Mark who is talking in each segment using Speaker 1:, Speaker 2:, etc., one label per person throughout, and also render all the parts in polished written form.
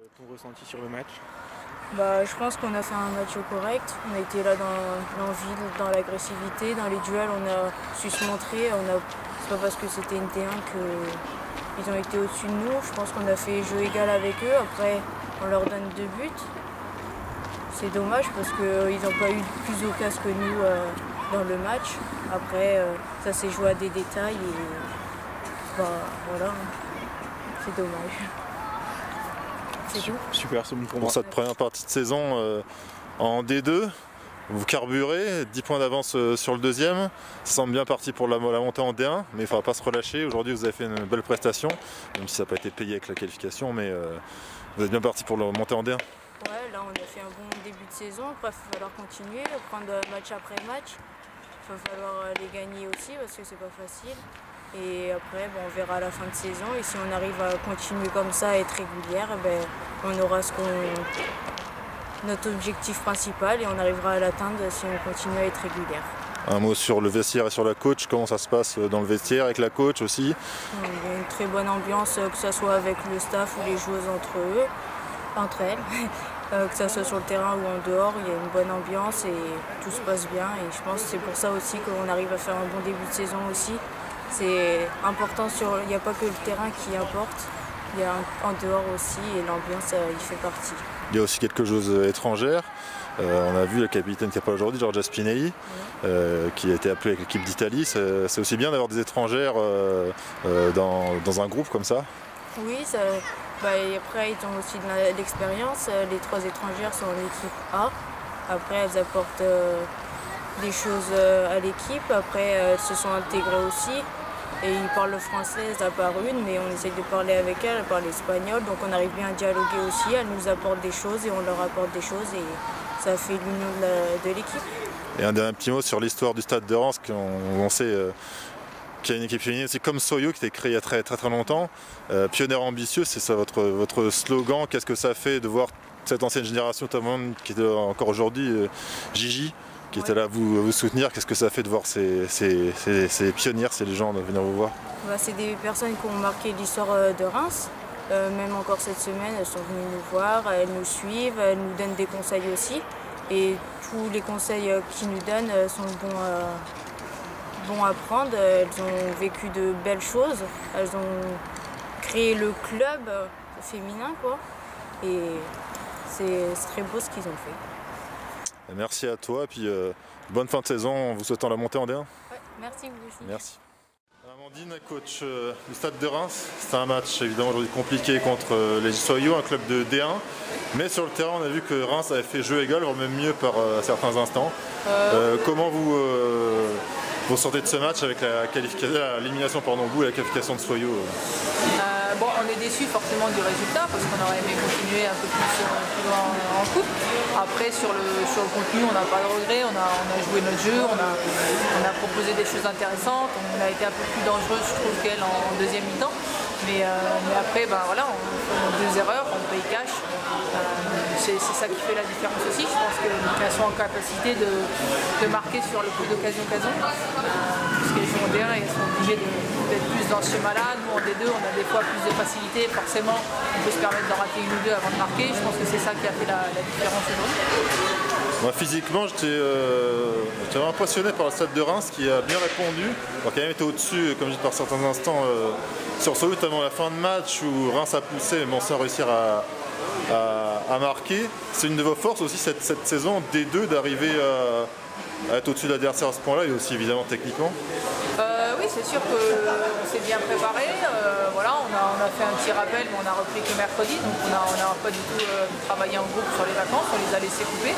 Speaker 1: Ton ressenti sur le match?
Speaker 2: Je pense qu'on a fait un match correct. On a été là dans l'envie, dans l'agressivité, dans les duels, on a su se montrer. C'est pas parce que c'était une T1 qu'ils ont été au-dessus de nous. Je pense qu'on a fait jeu égal avec eux. Après, on leur donne 2 buts. C'est dommage parce qu'ils n'ont pas eu plus d'occasions que nous dans le match. Après, ça s'est joué à des détails et voilà, c'est dommage. C'est tout.
Speaker 1: Super, c'est bon pour moi.
Speaker 3: Pour cette première partie de saison en D2, vous carburez, 10 points d'avance sur le deuxième. Ça semble bien parti pour la montée en D1, mais il ne faudra pas se relâcher. Aujourd'hui, vous avez fait une belle prestation, même si ça n'a pas été payé avec la qualification, mais vous êtes bien parti pour la montée en D1.
Speaker 2: Ouais, là on a fait un bon début de saison. Après, il va falloir continuer, prendre match après match. Il va falloir les gagner aussi parce que c'est pas facile. Et après, on verra à la fin de saison. Et si on arrive à continuer comme ça, à être régulière, on aura notre objectif principal et on arrivera à l'atteindre si on continue à être régulière.
Speaker 3: Un mot sur le vestiaire et sur la coach, comment ça se passe dans le vestiaire avec la coach aussi?
Speaker 2: Il y a une très bonne ambiance, que ce soit avec le staff ou les joueuses entre elles. Que ce soit sur le terrain ou en dehors, il y a une bonne ambiance et tout se passe bien. Et je pense que c'est pour ça aussi qu'on arrive à faire un bon début de saison aussi. C'est important, il n'y a pas que le terrain qui importe, il y a en dehors aussi et l'ambiance il fait partie.
Speaker 3: Il y a aussi quelque chose étrangère. On a vu la capitaine qui n'est pas aujourd'hui, Giorgia Spinelli, qui a été appelée avec l'équipe d'Italie. C'est aussi bien d'avoir des étrangères dans un groupe comme ça?
Speaker 2: Oui, et après ils ont aussi de l'expérience. Les 3 étrangères sont en équipe A. Après elles apportent des choses à l'équipe. Après elles se sont intégrées aussi. Et ils parlent le français à part une, mais on essaie de parler avec elles, elles parlent espagnol, donc on arrive bien à dialoguer aussi. Elles nous apportent des choses et on leur apporte des choses et ça fait l'union de l'équipe.
Speaker 3: Et un dernier petit mot sur l'histoire du Stade de Reims, on sait qu'il y a une équipe féminine, c'est comme Soyo qui a été créée il y a très longtemps. Pionnière ambitieuse, c'est ça votre slogan. Qu'est-ce que ça fait de voir cette ancienne génération, notamment qui est encore aujourd'hui, Gigi, qui était là à vous soutenir? Qu'est-ce que ça fait de voir ces pionnières, ces légendes venir vous voir?
Speaker 2: C'est des personnes qui ont marqué l'histoire de Reims. Même encore cette semaine, elles sont venues nous voir, elles nous suivent, elles nous donnent des conseils aussi. Et tous les conseils qu'ils nous donnent sont bons à prendre. Elles ont vécu de belles choses. Elles ont créé le club féminin, quoi. Et c'est très beau ce qu'ils ont fait.
Speaker 3: Merci à toi, et puis bonne fin de saison en vous souhaitant la montée en D1.
Speaker 2: Ouais, merci vous aussi.
Speaker 3: Merci. Amandine, coach du Stade de Reims, c'était un match évidemment aujourd'hui compliqué contre les Soyo, un club de D1, mais sur le terrain on a vu que Reims avait fait jeu égal, voire même mieux par certains instants. Comment vous sortez de ce match avec l'élimination par vous et la qualification de Soyo?
Speaker 4: On est déçu forcément du résultat parce qu'on aurait aimé continuer un peu plus loin en coupe. Après sur le contenu on n'a pas de regrets, on a joué notre jeu, on a proposé des choses intéressantes, on a été un peu plus dangereux je trouve qu'elle en deuxième mi-temps. Mais après voilà, on fait 2 erreurs, on paye cash. C'est ça qui fait la différence aussi. Je pense qu'elles sont en capacité de marquer sur le coup d'occasion qu'elles ont. Puisqu'elles sont en D1 et elles sont obligées d'être plus dans ce schéma-là. Nous en D2 on a des fois plus de facilité. Forcément on peut se permettre d'en rater 1 ou 2 avant de marquer. Je pense que c'est ça qui a fait la différence aujourd'hui.
Speaker 3: Moi, physiquement, j'étais impressionné par le Stade de Reims qui a bien répondu. Alors, qui a même été au-dessus, comme je dis par certains instants, sur Soyo, notamment la fin de match où Reims a poussé, mais sans réussir à marquer. C'est une de vos forces aussi cette saison, D2, d'arriver à être au-dessus de l'adversaire à ce point-là et aussi évidemment techniquement.
Speaker 4: Oui, c'est sûr qu'on s'est bien préparé. Voilà, on a fait un petit rappel, mais on a repris que mercredi, donc on n'a pas du tout travaillé en groupe sur les vacances, on les a laissés couper.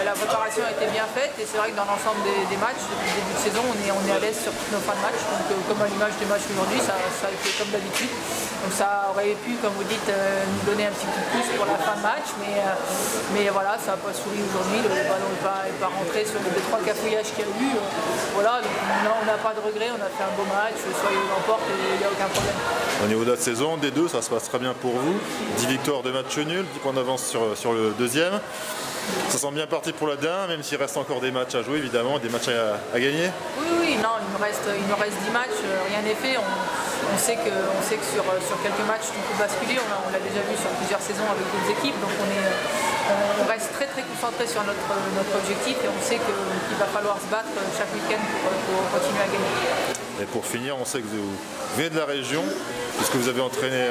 Speaker 4: La préparation a été bien faite et c'est vrai que dans l'ensemble des matchs, depuis le début de saison, on est à l'aise sur toutes nos fins de match. Donc comme à l'image du match aujourd'hui, ça a été comme d'habitude. Donc ça aurait pu, comme vous dites, nous donner un petit coup de pouce pour la fin de match, mais voilà, ça n'a pas souri aujourd'hui, le ballon n'est pas rentré sur les 2-3 cafouillages qu'il y a eu. Voilà, donc on n'a pas de regrets, on a fait un beau match, soit il l'emporte, il n'y a aucun problème.
Speaker 3: Au niveau de la saison, D2, ça se passe très bien pour vous. 10 victoires, 2 matchs nuls, 10 points d'avance sur le deuxième. Ça semble bien parti pour la D1, même s'il reste encore des matchs à jouer, évidemment, des matchs à gagner.
Speaker 4: Oui, non, il nous reste 10 matchs, rien n'est fait. on sait que sur quelques matchs tout peut basculer, on l'a déjà vu sur plusieurs saisons avec d'autres équipes, donc on reste très concentré sur notre objectif et on sait qu'il va falloir se battre chaque week-end pour continuer à gagner.
Speaker 3: Et pour finir, on sait que vous venez de la région, puisque vous avez entraîné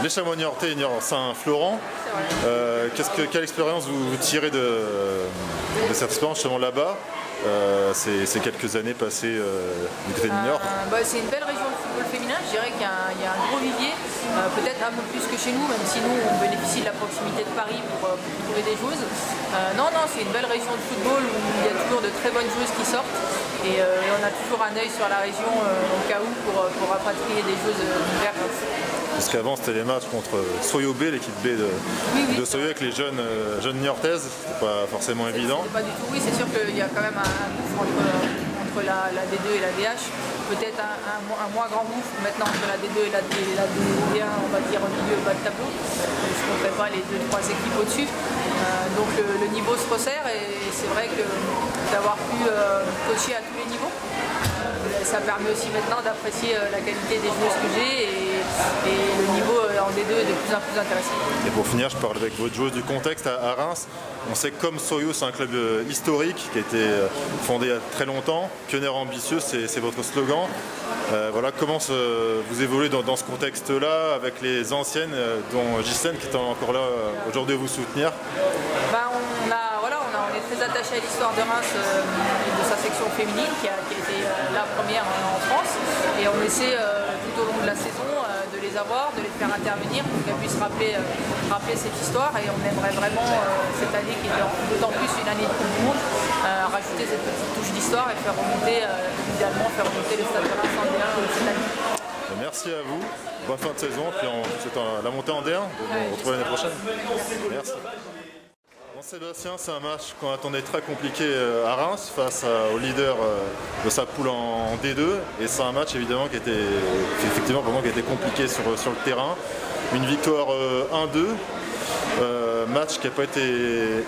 Speaker 3: les Chamois niortais et Niort-Saint-Florent. Quelle expérience vous tirez de cette expérience justement là-bas, ces quelques années passées du côté du Niort?
Speaker 4: C'est une belle région de football féminin, je dirais qu'il y a un gros vivier, peut-être un peu plus que chez nous, même si nous on bénéficie de la proximité de Paris pour trouver des joueuses. Non, c'est une belle région de football où il y a toujours de très bonnes joueuses qui sortent et on a toujours un œil sur la région au cas où pour rapatrier des joueuses vers Reims.
Speaker 3: Parce qu'avant c'était les matchs contre Soyo B, l'équipe B de Soyo avec les jeunes niortaises, c'était pas forcément évident.
Speaker 4: Pas du tout, oui, c'est sûr qu'il y a quand même un gouffre entre la D2 et la DH, peut-être un moins grand gouffre maintenant entre la D2 et la D1, on va dire au milieu bas de tableau. Je ne compterai pas les 2-3 équipes au-dessus. Donc le niveau se resserre et c'est vrai que d'avoir pu coacher à tous les niveaux, ça permet aussi maintenant d'apprécier la qualité des joueuses que j'ai et le niveau en D2 est de plus en plus intéressant.
Speaker 3: Et pour finir, je parle avec votre joueuse du contexte à Reims. On sait que comme Soyo, c'est un club historique qui a été fondé il y a très longtemps. Pionnière ambitieux, c'est votre slogan. Voilà, comment vous évoluez dans ce contexte-là avec les anciennes, dont Ghislaine qui est encore là aujourd'hui à vous soutenir?
Speaker 4: On est très attaché à l'histoire de Reims et de sa section féminine qui a été la première en France et on essaie tout au long de la saison de les avoir, de les faire intervenir pour qu'elles puissent rappeler cette histoire et on aimerait vraiment cette année qui est d'autant plus une année de Coupe du Monde rajouter cette petite touche d'histoire et faire remonter le Stade de Reims en D1 cette année.
Speaker 3: Merci à vous, bonne fin de saison, puis on vous souhaite la montée en D1, on se retrouve l'année prochaine. Merci. Sébastien, c'est un match qu'on attendait très compliqué à Reims face au leader de sa poule en D2 et c'est un match évidemment qui était compliqué sur le terrain. Une victoire 1-2, match qui n'a pas été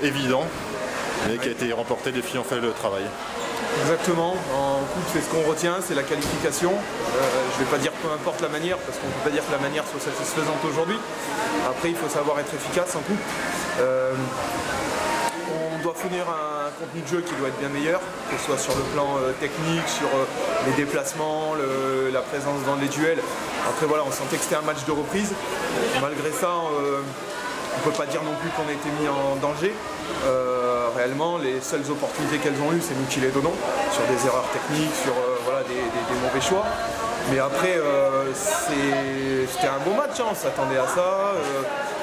Speaker 3: évident mais qui a été remporté, les filles ont fait le travail.
Speaker 1: Exactement, en coupe c'est ce qu'on retient, c'est la qualification. Je ne vais pas dire peu importe la manière, parce qu'on ne peut pas dire que la manière soit satisfaisante aujourd'hui. Après il faut savoir être efficace en coupe. On doit fournir un contenu de jeu qui doit être bien meilleur, que ce soit sur le plan technique, sur les déplacements, la présence dans les duels. Après voilà, on sentait que c'était un match de reprise. Malgré ça, on ne peut pas dire non plus qu'on a été mis en danger. Réellement, les seules opportunités qu'elles ont eues, c'est nous qui les donnons, sur des erreurs techniques, sur des mauvais choix. Mais après, c'était un beau match, hein, on s'attendait à ça.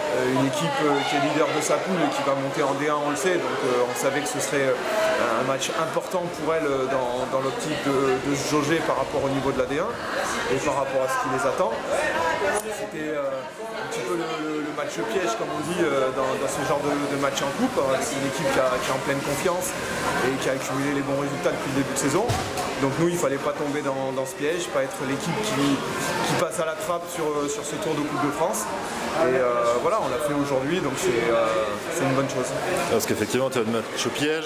Speaker 1: Une équipe qui est leader de sa poule et qui va monter en D1, on le sait, donc on savait que ce serait un match important pour elle dans l'optique de se jauger par rapport au niveau de la D1 et par rapport à ce qui les attend. C'était un petit peu le match piège, comme on dit, dans ce genre de match en coupe. C'est une équipe qui est en pleine confiance et qui a accumulé les bons résultats depuis le début de saison. Donc nous, il ne fallait pas tomber dans ce piège, pas être l'équipe qui passe à la trappe sur ce tour de Coupe de France. Et voilà, on l'a fait aujourd'hui, donc c'est une bonne chose.
Speaker 3: Parce qu'effectivement, tu as le match au piège.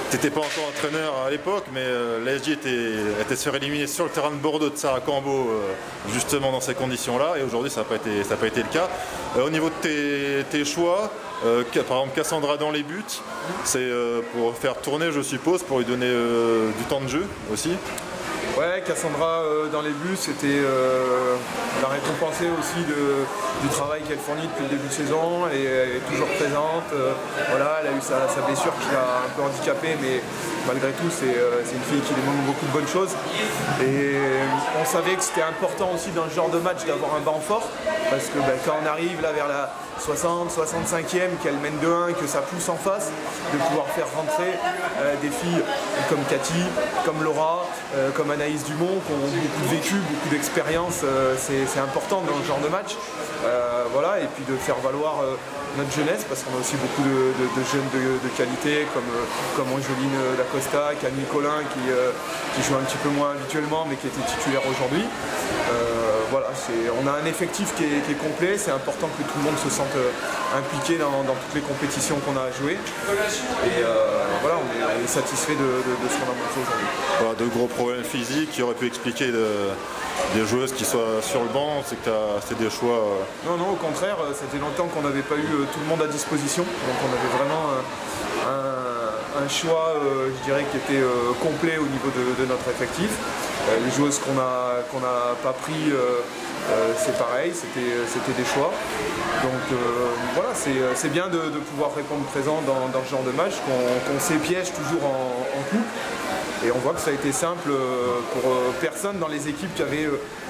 Speaker 3: Tu n'étais pas encore entraîneur à l'époque, mais l'ASJ était se faire éliminer sur le terrain de Bordeaux de Sarah Cambo, justement dans ces conditions-là. Et aujourd'hui, ça n'a pas été le cas. Au niveau de tes choix, par exemple Cassandra dans les buts, c'est pour faire tourner, je suppose, pour lui donner du temps de jeu aussi.
Speaker 1: Ouais, Cassandra dans les buts, c'était la récompensée aussi du travail qu'elle fournit depuis le début de saison. Elle est toujours présente. Voilà, elle a eu sa blessure qui l'a un peu handicapée, mais malgré tout, c'est une fille qui demande beaucoup de bonnes choses. Et on savait que c'était important aussi dans ce genre de match d'avoir un banc fort, parce que quand on arrive là vers la 60, 65e, qu'elle mène 2-1, que ça pousse en face, de pouvoir faire rentrer des filles comme Cathy, comme Laura, comme Anaïs Dumont, qui ont beaucoup de vécu, beaucoup d'expérience, c'est important dans ce genre de match. Voilà, et puis de faire valoir notre jeunesse, parce qu'on a aussi beaucoup de jeunes de qualité, comme Angeline Dacosta, Camille Collin, qui joue un petit peu moins habituellement, mais qui était titulaire aujourd'hui. voilà, on a un effectif qui est complet, c'est important que tout le monde se sente impliqué dans toutes les compétitions qu'on a à jouer. Et voilà, on est satisfait de ce qu'on a montré aujourd'hui.
Speaker 3: Voilà, de gros problèmes physiques qui auraient pu expliquer des joueuses qui soient sur le banc, c'est que c'était des choix...
Speaker 1: Non, au contraire, ça faisait longtemps qu'on n'avait pas eu tout le monde à disposition, donc on avait vraiment un choix, je dirais, qui était complet au niveau de notre effectif. Les joueuses qu'on n'a pas pris, c'est pareil, c'était des choix. Donc voilà, c'est bien de pouvoir répondre présent dans ce genre de match, qu'on s'épiège toujours en coupe. Et on voit que ça a été simple pour personne dans les équipes qui avaient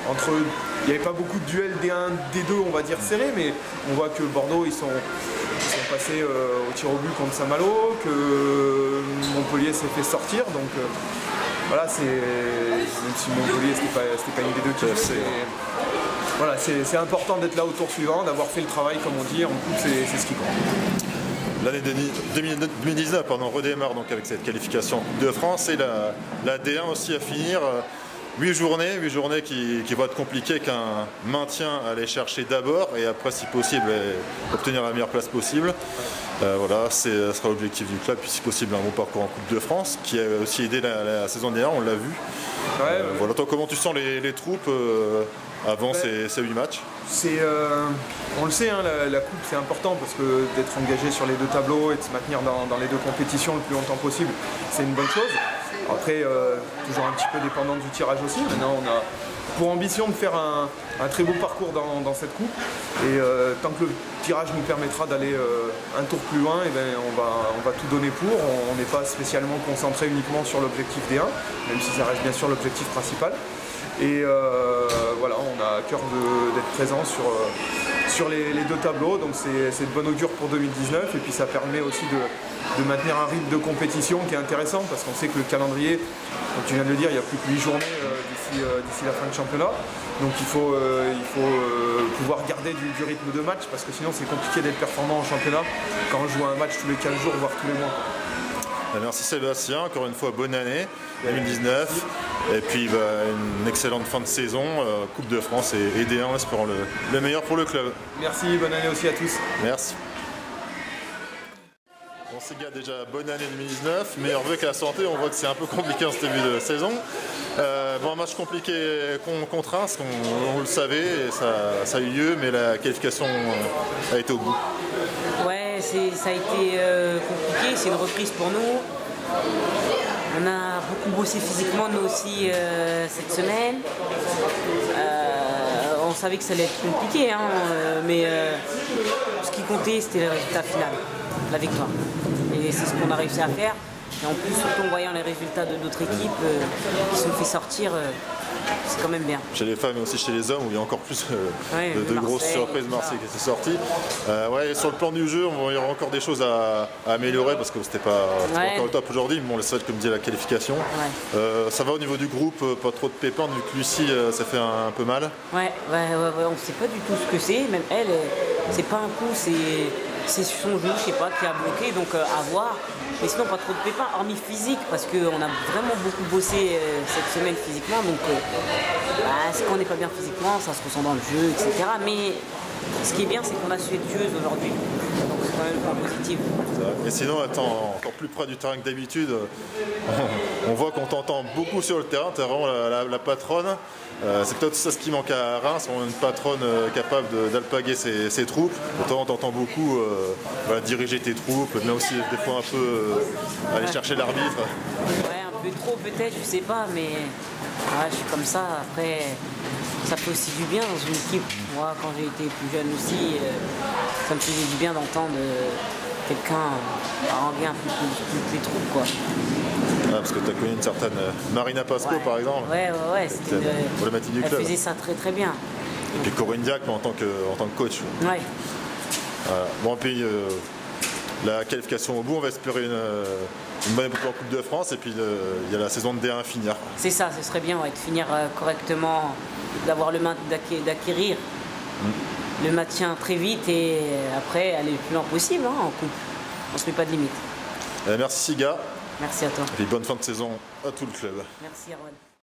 Speaker 1: entre eux. Il n'y avait pas beaucoup de duels D1, D2, on va dire serrés, mais on voit que Bordeaux, ils sont passés au tir au but contre Saint-Malo, que Montpellier s'est fait sortir. Donc voilà, même si Montpellier, c'était pas une des deux qui jouait. Voilà, c'est important d'être là au tour suivant, d'avoir fait le travail, comme on dit, en coupe, c'est ce qui compte.
Speaker 3: L'année 2019 redémarre donc avec cette qualification en Coupe de France et la D1 aussi à finir. 8 journées qui vont être compliquées, qu'un maintien à aller chercher d'abord et après, si possible, obtenir la meilleure place possible. Voilà, ce sera l'objectif du club, puis si possible un bon parcours en Coupe de France, qui a aussi aidé la saison dernière, on l'a vu. Ouais, voilà, toi, comment tu sens les troupes avant ces 8 matchs?
Speaker 1: On le sait, hein, la coupe c'est important parce que d'être engagé sur les deux tableaux et de se maintenir dans les deux compétitions le plus longtemps possible, c'est une bonne chose. Après, toujours un petit peu dépendant du tirage aussi. Maintenant, on a pour ambition de faire un très beau parcours dans cette coupe. Et tant que le tirage nous permettra d'aller un tour plus loin, on va tout donner pour. On n'est pas spécialement concentré uniquement sur l'objectif D1, même si ça reste bien sûr l'objectif principal. Et voilà, on a à cœur d'être présent sur les deux tableaux, donc c'est de bon augure pour 2019 et puis ça permet aussi de maintenir un rythme de compétition qui est intéressant parce qu'on sait que le calendrier, comme tu viens de le dire, il n'y a plus que 8 journées d'ici la fin de championnat, donc il faut pouvoir garder du rythme de match parce que sinon c'est compliqué d'être performant en championnat quand on joue un match tous les 15 jours voire tous les mois.
Speaker 3: Merci Sébastien, encore une fois bonne année 2019 et puis une excellente fin de saison, Coupe de France et D1 en espérant le meilleur pour le club.
Speaker 1: Merci, bonne année aussi à tous.
Speaker 3: Merci. Bon ces gars, déjà bonne année 2019, meilleur vœu que la santé, on voit que c'est un peu compliqué en ce début de saison. Un match compliqué contre Reims, on le savait, et ça a eu lieu, mais la qualification a été au bout.
Speaker 5: Ouais, ça a été compliqué, c'est une reprise pour nous. On a beaucoup bossé physiquement nous aussi cette semaine. On savait que ça allait être compliqué, hein, mais ce qui comptait c'était le résultat final, la victoire. Et c'est ce qu'on a réussi à faire. Et en plus, surtout en voyant les résultats de notre équipe qui se fait sortir, c'est quand même bien.
Speaker 3: Chez les femmes et aussi chez les hommes, où il y a encore plus de grosses surprises. Marseille qui s'est sorti. Ouais, sur le plan du jeu, il y aura encore des choses à améliorer parce que c'était pas encore le top aujourd'hui. Mais bon, le seul, comme dit, la qualification. Ça va au niveau du groupe, pas trop de pépins, vu que Lucie, ça fait un peu mal.
Speaker 5: Ouais, on ne sait pas du tout ce que c'est. Même elle, c'est pas un coup, c'est son genou, je sais pas, qui a bloqué, donc à voir. Mais sinon, pas trop de pépins, hormis physique, parce qu'on a vraiment beaucoup bossé cette semaine physiquement. Donc, quand on n'est pas bien physiquement, ça se ressent dans le jeu, etc. Mais ce qui est bien, c'est qu'on a su être tueuse aujourd'hui. Donc, c'est quand même un point positif.
Speaker 3: Et sinon, étant encore plus près du terrain que d'habitude, on voit qu'on t'entend beaucoup sur le terrain. Tu es vraiment la patronne. C'est peut-être ça ce qui manque à Reims, on a une patronne capable d'alpaguer ses troupes. Pourtant, on t'entend beaucoup diriger tes troupes, mais aussi des fois un peu aller chercher l'arbitre.
Speaker 5: Ouais, un peu trop peut-être, je sais pas, mais je suis comme ça. Après, ça fait aussi du bien dans une équipe. Moi, quand j'ai été plus jeune aussi, ça me faisait du bien d'entendre quelqu'un haranguer un peu toutes les troupes, quoi.
Speaker 3: Parce que tu as connu une certaine Marina Pasco par exemple.
Speaker 5: Ouais, c'était
Speaker 3: problématique du club.
Speaker 5: Elle faisait ça très bien.
Speaker 3: Et puis Corinne Diac, mais en tant que coach.
Speaker 5: Ouais.
Speaker 3: Bon, puis la qualification au bout, on va espérer une bonne époque en Coupe de France et puis il y a la saison de D1 à finir.
Speaker 5: C'est ça, ce serait bien de finir correctement, d'avoir d'acquérir le maintien très vite et après aller le plus loin possible en coupe. On se met pas de limite.
Speaker 3: Merci Siga.
Speaker 5: Merci à toi.
Speaker 3: Et puis bonne fin de saison à tout le club.
Speaker 5: Merci Erwan.